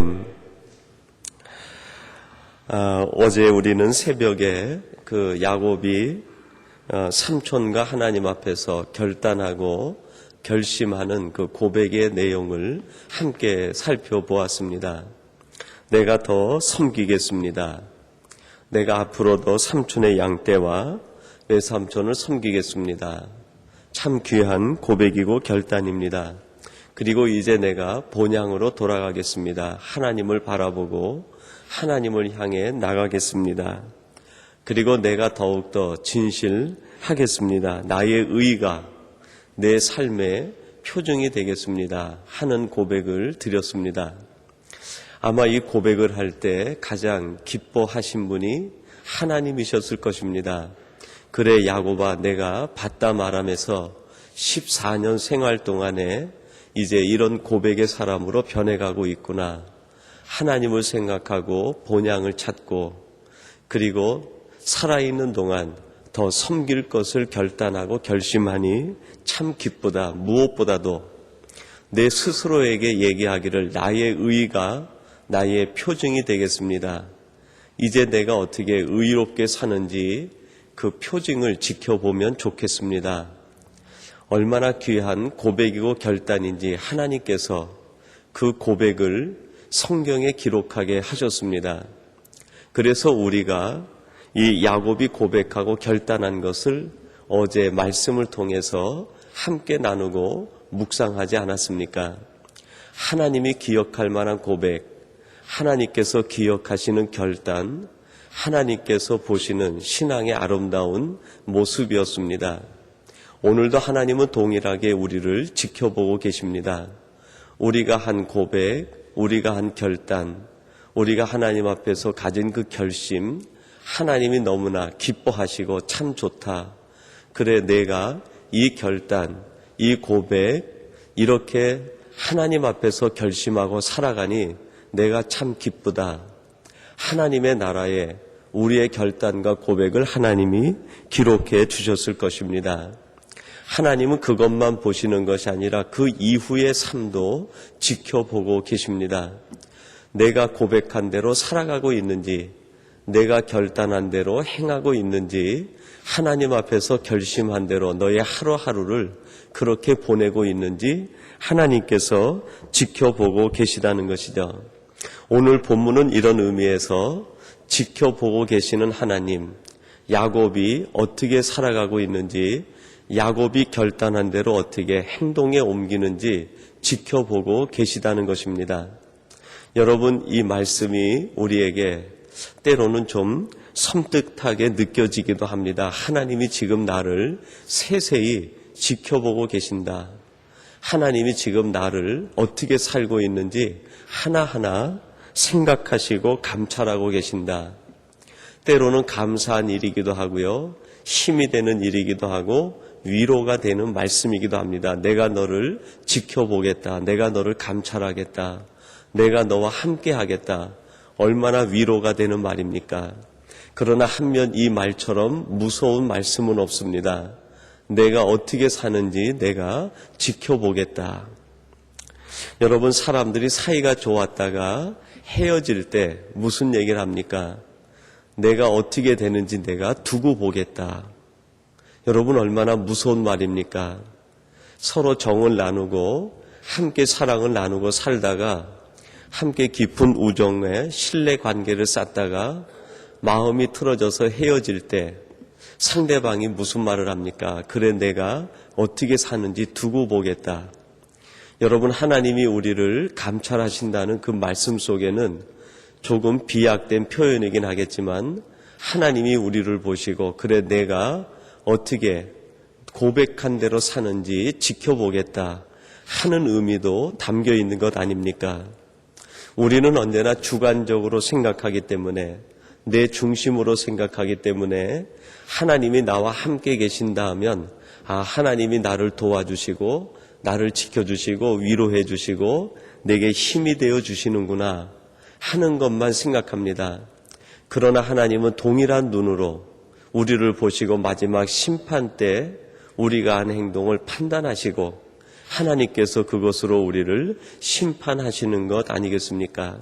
아멘. 어제 우리는 새벽에 그 야곱이 삼촌과 하나님 앞에서 결단하고 결심하는 그 고백의 내용을 함께 살펴보았습니다. 내가 더 섬기겠습니다. 내가 앞으로도 삼촌의 양떼와 외삼촌을 섬기겠습니다. 참 귀한 고백이고 결단입니다. 그리고 이제 내가 본향으로 돌아가겠습니다. 하나님을 바라보고 하나님을 향해 나가겠습니다. 그리고 내가 더욱더 진실하겠습니다. 나의 의가 내 삶의 표정이 되겠습니다. 하는 고백을 드렸습니다. 아마 이 고백을 할 때 가장 기뻐하신 분이 하나님이셨을 것입니다. 그래 야곱아, 내가 바담 아람에서 14년 생활 동안에 이제 이런 고백의 사람으로 변해가고 있구나. 하나님을 생각하고 본향을 찾고 그리고 살아있는 동안 더 섬길 것을 결단하고 결심하니 참 기쁘다. 무엇보다도 내 스스로에게 얘기하기를 나의 의가 나의 표징이 되겠습니다. 이제 내가 어떻게 의롭게 사는지 그 표징을 지켜보면 좋겠습니다. 얼마나 귀한 고백이고 결단인지 하나님께서 그 고백을 성경에 기록하게 하셨습니다. 그래서 우리가 이 야곱이 고백하고 결단한 것을 어제 말씀을 통해서 함께 나누고 묵상하지 않았습니까? 하나님이 기억할 만한 고백, 하나님께서 기억하시는 결단, 하나님께서 보시는 신앙의 아름다운 모습이었습니다. 오늘도 하나님은 동일하게 우리를 지켜보고 계십니다. 우리가 한 고백, 우리가 한 결단, 우리가 하나님 앞에서 가진 그 결심, 하나님이 너무나 기뻐하시고 참 좋다. 그래 내가 이 결단, 이 고백 이렇게 하나님 앞에서 결심하고 살아가니 내가 참 기쁘다. 하나님의 나라에 우리의 결단과 고백을 하나님이 기록해 주셨을 것입니다. 하나님은 그것만 보시는 것이 아니라 그 이후의 삶도 지켜보고 계십니다. 내가 고백한 대로 살아가고 있는지, 내가 결단한 대로 행하고 있는지, 하나님 앞에서 결심한 대로 너의 하루하루를 그렇게 보내고 있는지 하나님께서 지켜보고 계시다는 것이죠. 오늘 본문은 이런 의미에서 지켜보고 계시는 하나님, 야곱이 어떻게 살아가고 있는지, 야곱이 결단한 대로 어떻게 행동에 옮기는지 지켜보고 계시다는 것입니다. 여러분, 이 말씀이 우리에게 때로는 좀 섬뜩하게 느껴지기도 합니다. 하나님이 지금 나를 세세히 지켜보고 계신다. 하나님이 지금 나를 어떻게 살고 있는지 하나하나 생각하시고 감찰하고 계신다. 때로는 감사한 일이기도 하고요. 힘이 되는 일이기도 하고 위로가 되는 말씀이기도 합니다. 내가 너를 지켜보겠다. 내가 너를 감찰하겠다. 내가 너와 함께 하겠다. 얼마나 위로가 되는 말입니까? 그러나 한면 이 말처럼 무서운 말씀은 없습니다. 내가 어떻게 사는지 내가 지켜보겠다. 여러분, 사람들이 사이가 좋았다가 헤어질 때 무슨 얘기를 합니까? 내가 어떻게 되는지 내가 두고 보겠다. 여러분, 얼마나 무서운 말입니까? 서로 정을 나누고 함께 사랑을 나누고 살다가 함께 깊은 우정의 신뢰 관계를 쌓다가 마음이 틀어져서 헤어질 때 상대방이 무슨 말을 합니까? 그래 내가 어떻게 사는지 두고 보겠다. 여러분, 하나님이 우리를 감찰하신다는 그 말씀 속에는 조금 비약된 표현이긴 하겠지만 하나님이 우리를 보시고 그래 내가 어떻게 고백한 대로 사는지 지켜보겠다 하는 의미도 담겨 있는 것 아닙니까? 우리는 언제나 주관적으로 생각하기 때문에 내 중심으로 생각하기 때문에 하나님이 나와 함께 계신다 하면 하나님이 나를 도와주시고 나를 지켜주시고 위로해 주시고 내게 힘이 되어 주시는구나 하는 것만 생각합니다. 그러나 하나님은 동일한 눈으로 우리를 보시고 마지막 심판 때 우리가 한 행동을 판단하시고 하나님께서 그것으로 우리를 심판하시는 것 아니겠습니까?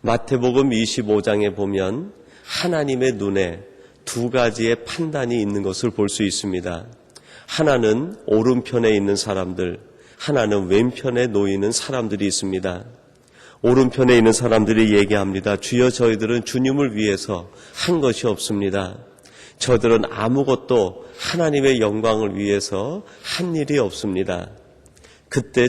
마태복음 25장에 보면 하나님의 눈에 두 가지의 판단이 있는 것을 볼 수 있습니다. 하나는 오른편에 있는 사람들, 하나는 왼편에 놓이는 사람들이 있습니다. 오른편에 있는 사람들이 얘기합니다. 주여, 저희들은 주님을 위해서 한 것이 없습니다. 저들은 아무것도 하나님의 영광을 위해서 한 일이 없습니다. 그때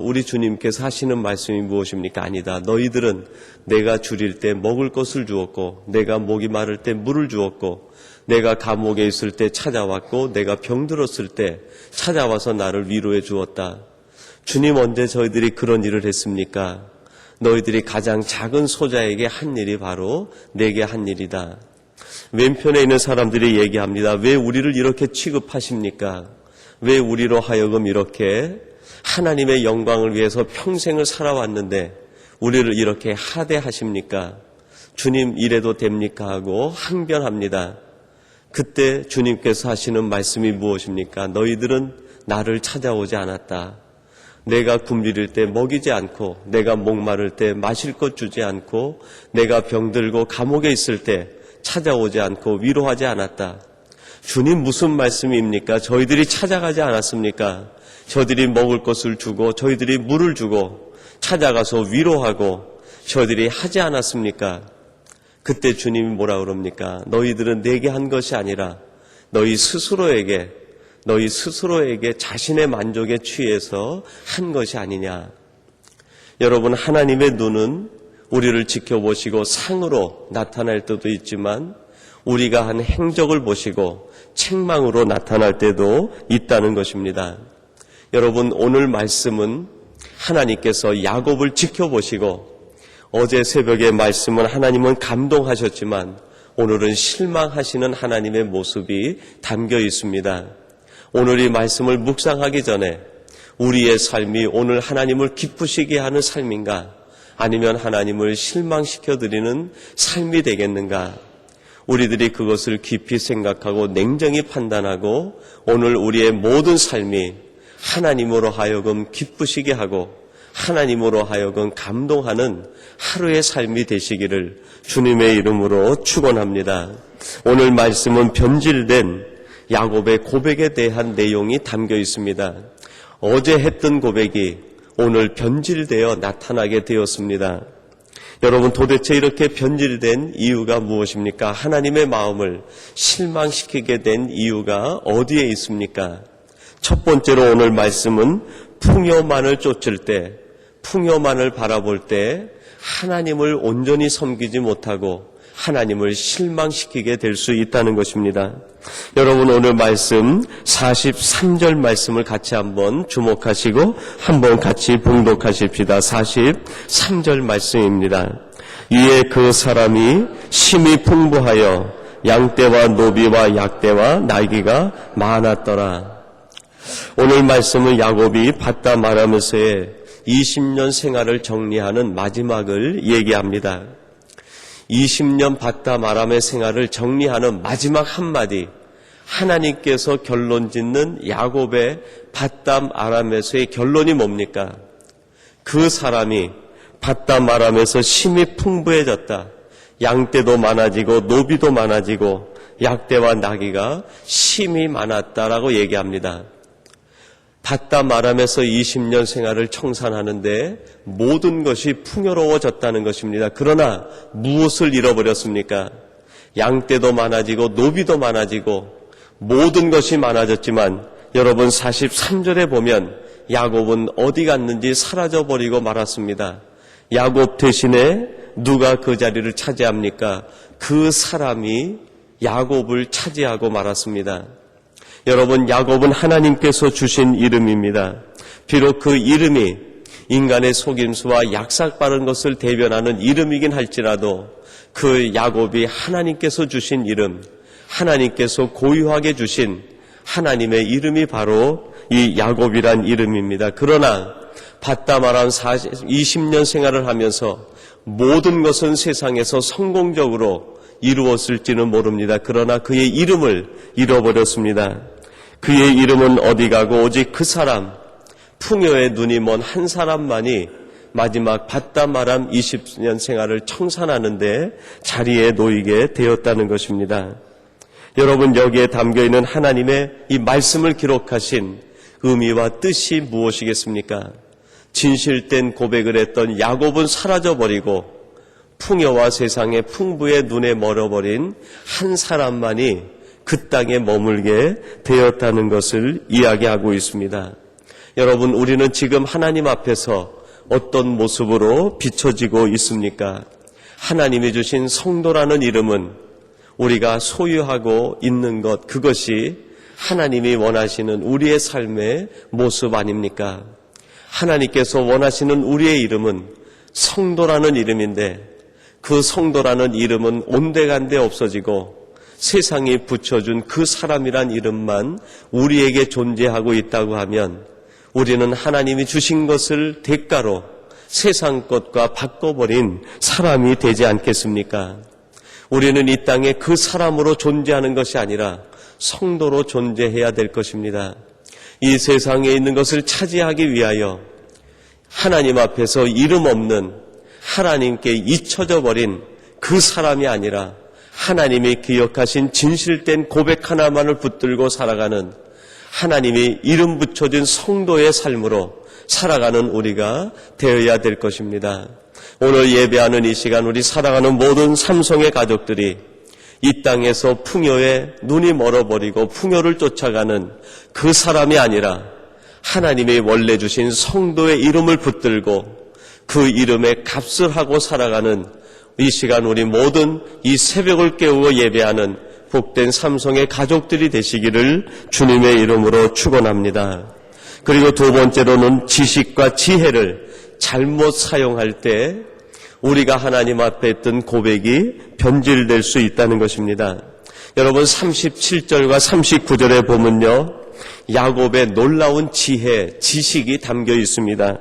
우리 주님께서 하시는 말씀이 무엇입니까? 아니다. 너희들은 내가 줄일 때 먹을 것을 주었고, 내가 목이 마를 때 물을 주었고, 내가 감옥에 있을 때 찾아왔고, 내가 병들었을 때 찾아와서 나를 위로해 주었다. 주님, 언제 저희들이 그런 일을 했습니까? 너희들이 가장 작은 소자에게 한 일이 바로 내게 한 일이다. 왼편에 있는 사람들이 얘기합니다. 왜 우리를 이렇게 취급하십니까? 왜 우리로 하여금 이렇게 하나님의 영광을 위해서 평생을 살아왔는데 우리를 이렇게 하대하십니까? 주님, 이래도 됩니까? 하고 항변합니다. 그때 주님께서 하시는 말씀이 무엇입니까? 너희들은 나를 찾아오지 않았다. 내가 굶주릴 때 먹이지 않고, 내가 목마를 때 마실 것 주지 않고, 내가 병들고 감옥에 있을 때 찾아오지 않고 위로하지 않았다. 주님, 무슨 말씀입니까? 저희들이 찾아가지 않았습니까? 저희들이 먹을 것을 주고, 저희들이 물을 주고, 찾아가서 위로하고, 저희들이 하지 않았습니까? 그때 주님이 뭐라 그럽니까? 너희들은 내게 한 것이 아니라 너희 스스로에게 자신의 만족에 취해서 한 것이 아니냐. 여러분, 하나님의 눈은 우리를 지켜보시고 상으로 나타날 때도 있지만 우리가 한 행적을 보시고 책망으로 나타날 때도 있다는 것입니다. 여러분, 오늘 말씀은 하나님께서 야곱을 지켜보시고 어제 새벽의 말씀은 하나님은 감동하셨지만 오늘은 실망하시는 하나님의 모습이 담겨 있습니다. 오늘 이 말씀을 묵상하기 전에 우리의 삶이 오늘 하나님을 기쁘시게 하는 삶인가, 아니면 하나님을 실망시켜드리는 삶이 되겠는가, 우리들이 그것을 깊이 생각하고 냉정히 판단하고 오늘 우리의 모든 삶이 하나님으로 하여금 기쁘시게 하고 하나님으로 하여금 감동하는 하루의 삶이 되시기를 주님의 이름으로 축원합니다. 오늘 말씀은 변질된 야곱의 고백에 대한 내용이 담겨 있습니다. 어제 했던 고백이 오늘 변질되어 나타나게 되었습니다. 여러분, 도대체 이렇게 변질된 이유가 무엇입니까? 하나님의 마음을 실망시키게 된 이유가 어디에 있습니까? 첫 번째로 오늘 말씀은 풍요만을 쫓을 때, 풍요만을 바라볼 때 하나님을 온전히 섬기지 못하고 하나님을 실망시키게 될 수 있다는 것입니다. 여러분, 오늘 말씀 43절 말씀을 같이 한번 주목하시고 한번 같이 봉독하십시다. 43절 말씀입니다. 이에 그 사람이 심히 풍부하여 양떼와 노비와 약떼와 나귀가 많았더라. 오늘 말씀은 야곱이 밧담 아람에서의 20년 생활을 정리하는 마지막을 얘기합니다. 20년 밧담 아람의 생활을 정리하는 마지막 한마디, 하나님께서 결론 짓는 야곱의 밧담 아람에서의 결론이 뭡니까? 그 사람이 밧담 아람에서 심히 풍부해졌다. 양떼도 많아지고 노비도 많아지고 약떼와 나귀가 심히 많았다라고 얘기합니다. 밧담 아람에서 20년 생활을 청산하는데 모든 것이 풍요로워졌다는 것입니다. 그러나 무엇을 잃어버렸습니까? 양떼도 많아지고 노비도 많아지고 모든 것이 많아졌지만 여러분, 43절에 보면 야곱은 어디 갔는지 사라져버리고 말았습니다. 야곱 대신에 누가 그 자리를 차지합니까? 그 사람이 야곱을 차지하고 말았습니다. 여러분, 야곱은 하나님께서 주신 이름입니다. 비록 그 이름이 인간의 속임수와 약삭빠른 것을 대변하는 이름이긴 할지라도 그 야곱이 하나님께서 주신 이름, 하나님께서 고유하게 주신 하나님의 이름이 바로 이 야곱이란 이름입니다. 그러나 밧담 아람 20년 생활을 하면서 모든 것은 세상에서 성공적으로 이루었을지는 모릅니다. 그러나 그의 이름을 잃어버렸습니다. 그의 이름은 어디 가고 오직 그 사람, 풍요에 눈이 먼 한 사람만이 마지막 바다마람 20년 생활을 청산하는데 자리에 놓이게 되었다는 것입니다. 여러분, 여기에 담겨있는 하나님의 이 말씀을 기록하신 의미와 뜻이 무엇이겠습니까? 진실된 고백을 했던 야곱은 사라져버리고 풍요와 세상의 풍부에 눈에 멀어버린 한 사람만이 그 땅에 머물게 되었다는 것을 이야기하고 있습니다. 여러분, 우리는 지금 하나님 앞에서 어떤 모습으로 비춰지고 있습니까? 하나님이 주신 성도라는 이름은 우리가 소유하고 있는 것, 그것이 하나님이 원하시는 우리의 삶의 모습 아닙니까? 하나님께서 원하시는 우리의 이름은 성도라는 이름인데 그 성도라는 이름은 온데간데 없어지고 세상이 붙여준 그 사람이란 이름만 우리에게 존재하고 있다고 하면 우리는 하나님이 주신 것을 대가로 세상 것과 바꿔버린 사람이 되지 않겠습니까? 우리는 이 땅에 그 사람으로 존재하는 것이 아니라 성도로 존재해야 될 것입니다. 이 세상에 있는 것을 차지하기 위하여 하나님 앞에서 이름 없는 하나님께 잊혀져 버린 그 사람이 아니라 하나님이 기억하신 진실된 고백 하나만을 붙들고 살아가는 하나님이 이름 붙여준 성도의 삶으로 살아가는 우리가 되어야 될 것입니다. 오늘 예배하는 이 시간 우리 사랑하는 모든 삼성의 가족들이 이 땅에서 풍요에 눈이 멀어버리고 풍요를 쫓아가는 그 사람이 아니라 하나님이 원래 주신 성도의 이름을 붙들고 그 이름에 값을 하고 살아가는 이 시간 우리 모든 이 새벽을 깨우고 예배하는 복된 삼성의 가족들이 되시기를 주님의 이름으로 축원합니다. 그리고 두 번째로는 지식과 지혜를 잘못 사용할 때 우리가 하나님 앞에 했던 고백이 변질될 수 있다는 것입니다. 여러분 37절과 39절에 보면요, 야곱의 놀라운 지혜, 지식이 담겨 있습니다.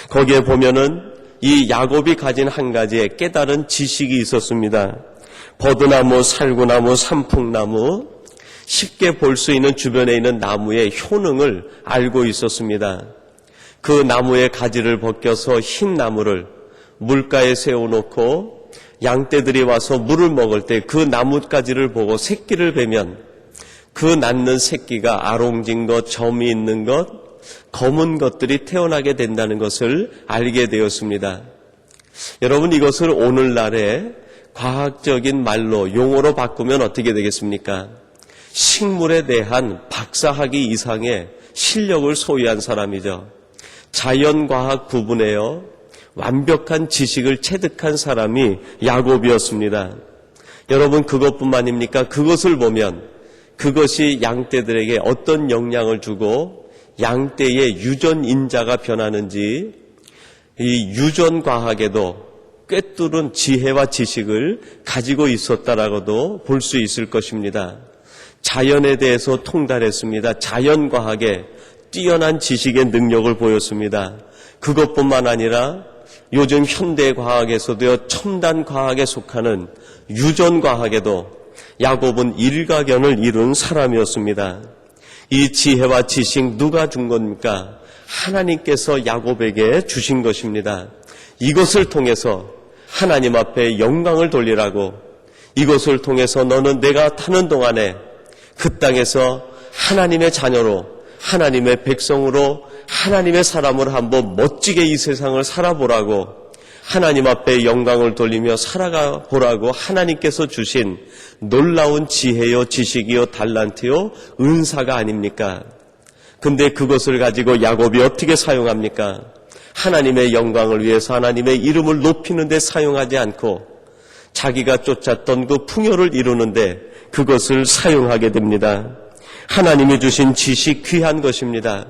거기에 보면은 이 야곱이 가진 한 가지의 깨달은 지식이 있었습니다. 버드나무, 살구나무, 산풍나무, 쉽게 볼 수 있는 주변에 있는 나무의 효능을 알고 있었습니다. 그 나무의 가지를 벗겨서 흰 나무를 물가에 세워놓고 양떼들이 와서 물을 먹을 때 그 나뭇가지를 보고 새끼를 베면 그 낳는 새끼가 아롱진 것, 점이 있는 것, 검은 것들이 태어나게 된다는 것을 알게 되었습니다. 여러분, 이것을 오늘날의 과학적인 말로 용어로 바꾸면 어떻게 되겠습니까? 식물에 대한 박사학위 이상의 실력을 소유한 사람이죠. 자연과학 부분에요, 완벽한 지식을 체득한 사람이 야곱이었습니다. 여러분, 그것뿐만입니까? 그것을 보면 그것이 양떼들에게 어떤 영향을 주고 양떼의 유전인자가 변하는지 이 유전과학에도 꿰뚫은 지혜와 지식을 가지고 있었다라고도 볼 수 있을 것입니다. 자연에 대해서 통달했습니다. 자연과학에 뛰어난 지식의 능력을 보였습니다. 그것뿐만 아니라 요즘 현대과학에서도 첨단과학에 속하는 유전과학에도 야곱은 일가견을 이룬 사람이었습니다. 이 지혜와 지식 누가 준 겁니까? 하나님께서 야곱에게 주신 것입니다. 이것을 통해서 하나님 앞에 영광을 돌리라고, 이것을 통해서 너는 내가 타는 동안에 그 땅에서 하나님의 자녀로, 하나님의 백성으로, 하나님의 사람으로 한번 멋지게 이 세상을 살아보라고, 하나님 앞에 영광을 돌리며 살아가 보라고 하나님께서 주신 놀라운 지혜요, 지식이요, 달란트요, 은사가 아닙니까? 근데 그것을 가지고 야곱이 어떻게 사용합니까? 하나님의 영광을 위해서 하나님의 이름을 높이는 데 사용하지 않고 자기가 쫓았던 그 풍요를 이루는데 그것을 사용하게 됩니다. 하나님이 주신 지식 귀한 것입니다.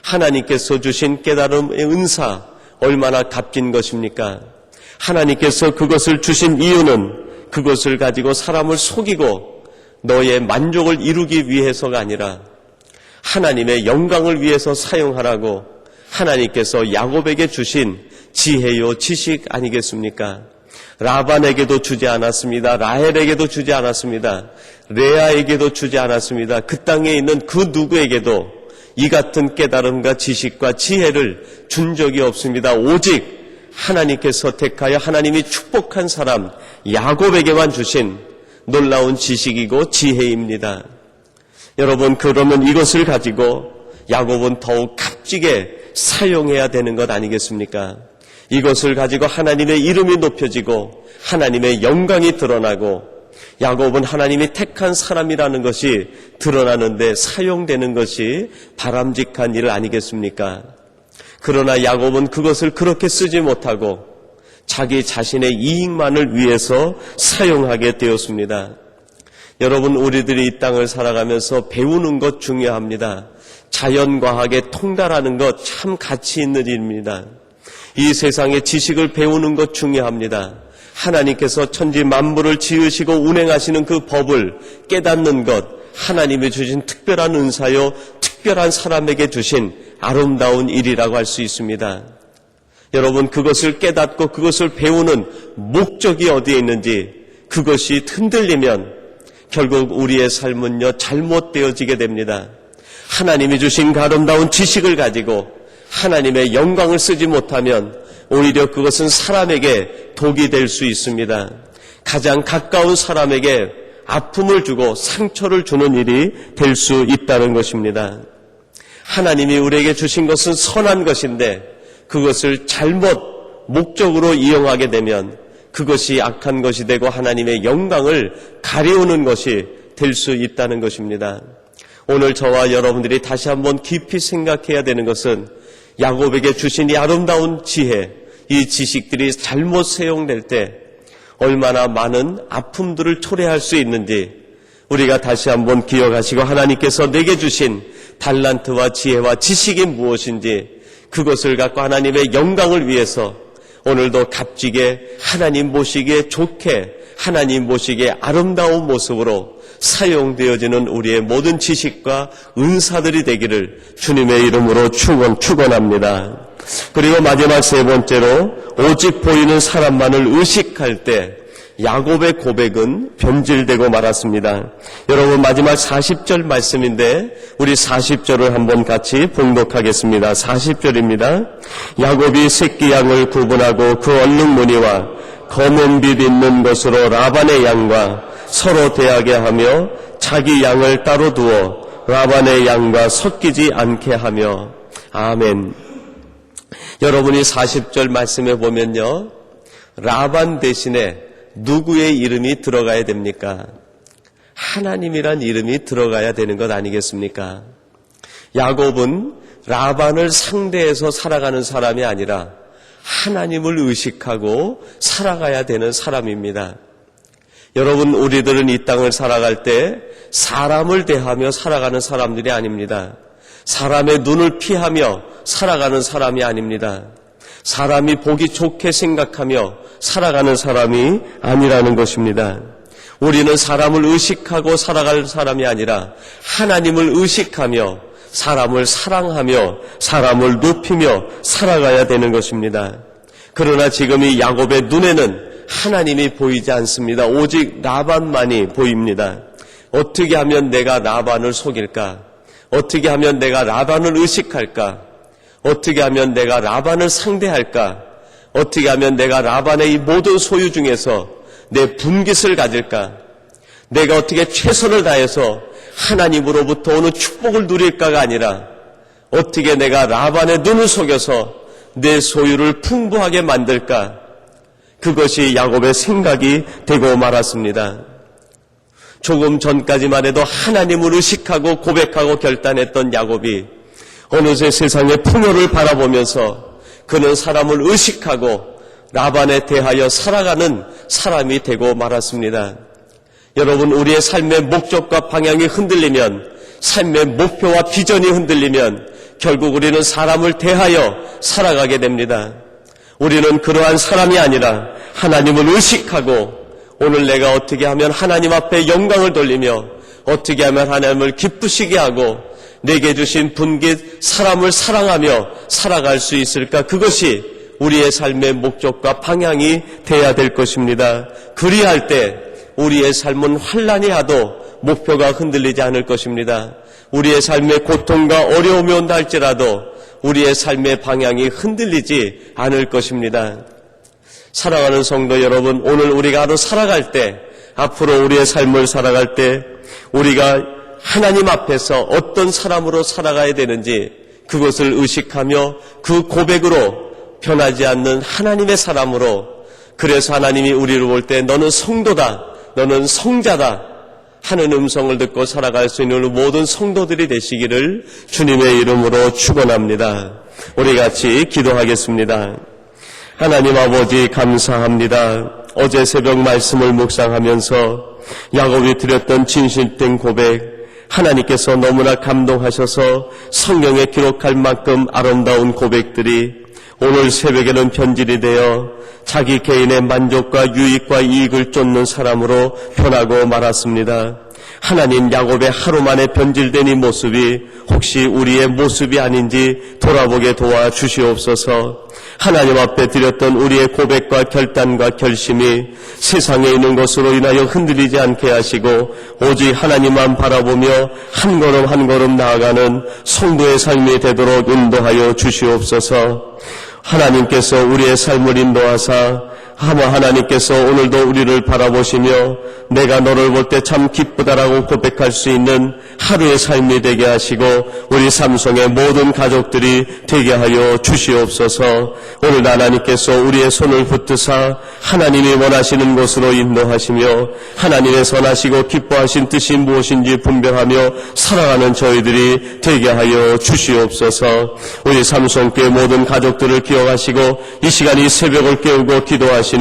하나님께서 주신 깨달음의 은사 얼마나 값진 것입니까? 하나님께서 그것을 주신 이유는 그것을 가지고 사람을 속이고 너의 만족을 이루기 위해서가 아니라 하나님의 영광을 위해서 사용하라고 하나님께서 야곱에게 주신 지혜요, 지식 아니겠습니까? 라반에게도 주지 않았습니다. 라헬에게도 주지 않았습니다. 레아에게도 주지 않았습니다. 그 땅에 있는 그 누구에게도 이 같은 깨달음과 지식과 지혜를 준 적이 없습니다. 오직 하나님께서 택하여 하나님이 축복한 사람 야곱에게만 주신 놀라운 지식이고 지혜입니다. 여러분, 그러면 이것을 가지고 야곱은 더욱 값지게 사용해야 되는 것 아니겠습니까? 이것을 가지고 하나님의 이름이 높여지고 하나님의 영광이 드러나고 야곱은 하나님이 택한 사람이라는 것이 드러나는데 사용되는 것이 바람직한 일 아니겠습니까? 그러나 야곱은 그것을 그렇게 쓰지 못하고 자기 자신의 이익만을 위해서 사용하게 되었습니다. 여러분, 우리들이 이 땅을 살아가면서 배우는 것 중요합니다. 자연과학에 통달하는 것 참 가치 있는 일입니다. 이 세상의 지식을 배우는 것 중요합니다. 하나님께서 천지 만물을 지으시고 운행하시는 그 법을 깨닫는 것, 하나님이 주신 특별한 은사요, 특별한 사람에게 주신 아름다운 일이라고 할 수 있습니다. 여러분, 그것을 깨닫고 그것을 배우는 목적이 어디에 있는지 그것이 흔들리면 결국 우리의 삶은요, 잘못되어지게 됩니다. 하나님이 주신 그 아름다운 지식을 가지고 하나님의 영광을 쓰지 못하면 오히려 그것은 사람에게 독이 될 수 있습니다. 가장 가까운 사람에게 아픔을 주고 상처를 주는 일이 될 수 있다는 것입니다. 하나님이 우리에게 주신 것은 선한 것인데 그것을 잘못 목적으로 이용하게 되면 그것이 악한 것이 되고 하나님의 영광을 가려우는 것이 될 수 있다는 것입니다. 오늘 저와 여러분들이 다시 한번 깊이 생각해야 되는 것은 야곱에게 주신 이 아름다운 지혜, 이 지식들이 잘못 사용될 때 얼마나 많은 아픔들을 초래할 수 있는지 우리가 다시 한번 기억하시고 하나님께서 내게 주신 달란트와 지혜와 지식이 무엇인지 그것을 갖고 하나님의 영광을 위해서 오늘도 값지게 하나님 보시기에 좋게 하나님 보시기에 아름다운 모습으로 사용되어지는 우리의 모든 지식과 은사들이 되기를 주님의 이름으로 축원합니다. 그리고 마지막 세 번째로 오직 보이는 사람만을 의식할 때 야곱의 고백은 변질되고 말았습니다. 여러분, 마지막 40절 말씀인데 우리 40절을 한번 같이 봉독하겠습니다. 40절입니다. 야곱이 새끼 양을 구분하고 그 얼룩 무늬와 검은 빛 있는 것으로 라반의 양과 서로 대하게 하며 자기 양을 따로 두어 라반의 양과 섞이지 않게 하며. 아멘. 여러분이 40절 말씀에 보면요, 라반 대신에 누구의 이름이 들어가야 됩니까? 하나님이란 이름이 들어가야 되는 것 아니겠습니까? 야곱은 라반을 상대해서 살아가는 사람이 아니라 하나님을 의식하고 살아가야 되는 사람입니다. 여러분, 우리들은 이 땅을 살아갈 때 사람을 대하며 살아가는 사람들이 아닙니다. 사람의 눈을 피하며 살아가는 사람이 아닙니다. 사람이 보기 좋게 생각하며 살아가는 사람이 아니라는 것입니다. 우리는 사람을 의식하고 살아갈 사람이 아니라 하나님을 의식하며 사람을 사랑하며 사람을 높이며 살아가야 되는 것입니다. 그러나 지금 이 야곱의 눈에는 하나님이 보이지 않습니다. 오직 라반만이 보입니다. 어떻게 하면 내가 라반을 속일까? 어떻게 하면 내가 라반을 의식할까? 어떻게 하면 내가 라반을 상대할까? 어떻게 하면 내가 라반의 이 모든 소유 중에서 내 분깃을 가질까? 내가 어떻게 최선을 다해서 하나님으로부터 오는 축복을 누릴까가 아니라 어떻게 내가 라반의 눈을 속여서 내 소유를 풍부하게 만들까? 그것이 야곱의 생각이 되고 말았습니다. 조금 전까지만 해도 하나님을 의식하고 고백하고 결단했던 야곱이 어느새 세상의 풍요를 바라보면서 그는 사람을 의식하고 라반에 대하여 살아가는 사람이 되고 말았습니다. 여러분, 우리의 삶의 목적과 방향이 흔들리면, 삶의 목표와 비전이 흔들리면 결국 우리는 사람을 대하여 살아가게 됩니다. 우리는 그러한 사람이 아니라 하나님을 의식하고 오늘 내가 어떻게 하면 하나님 앞에 영광을 돌리며 어떻게 하면 하나님을 기쁘시게 하고 내게 주신 분깃 사람을 사랑하며 살아갈 수 있을까? 그것이 우리의 삶의 목적과 방향이 돼야 될 것입니다. 그리할 때 우리의 삶은 환란이 와도 목표가 흔들리지 않을 것입니다. 우리의 삶에 고통과 어려움이 온다 할지라도 우리의 삶의 방향이 흔들리지 않을 것입니다. 사랑하는 성도 여러분, 오늘 우리가 하루 살아갈 때, 앞으로 우리의 삶을 살아갈 때 우리가 하나님 앞에서 어떤 사람으로 살아가야 되는지 그것을 의식하며 그 고백으로 변하지 않는 하나님의 사람으로, 그래서 하나님이 우리를 볼 때 너는 성도다, 너는 성자다 하는 음성을 듣고 살아갈 수 있는 모든 성도들이 되시기를 주님의 이름으로 축원합니다. 우리 같이 기도하겠습니다. 하나님 아버지 감사합니다. 어제 새벽 말씀을 묵상하면서 야곱이 드렸던 진실된 고백, 하나님께서 너무나 감동하셔서 성경에 기록할 만큼 아름다운 고백들이 오늘 새벽에는 변질이 되어 자기 개인의 만족과 유익과 이익을 쫓는 사람으로 변하고 말았습니다. 하나님, 야곱의 하루 만에 변질된 이 모습이 혹시 우리의 모습이 아닌지 돌아보게 도와주시옵소서. 하나님 앞에 드렸던 우리의 고백과 결단과 결심이 세상에 있는 것으로 인하여 흔들리지 않게 하시고 오직 하나님만 바라보며 한 걸음 한 걸음 나아가는 성도의 삶이 되도록 인도하여 주시옵소서. 하나님께서 우리의 삶을 인도하사 하나님께서 오늘도 우리를 바라보시며 내가 너를 볼 때 참 기쁘다라고 고백할 수 있는 하루의 삶이 되게 하시고 우리 삼성의 모든 가족들이 되게 하여 주시옵소서. 오늘 하나님께서 우리의 손을 붙드사 하나님이 원하시는 곳으로 인도하시며 하나님의 선하시고 기뻐하신 뜻이 무엇인지 분별하며 살아가는 저희들이 되게 하여 주시옵소서. 우리 삼성교회 모든 가족들을 기억하시고 이 시간 이 새벽을 깨우고 기도하시는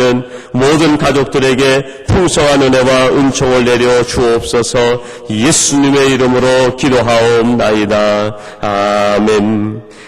모든 가족들에게 풍성한 은혜와 은총을 내려 주옵소서. 예수님의 이름으로 기도하옵나이다. 아멘.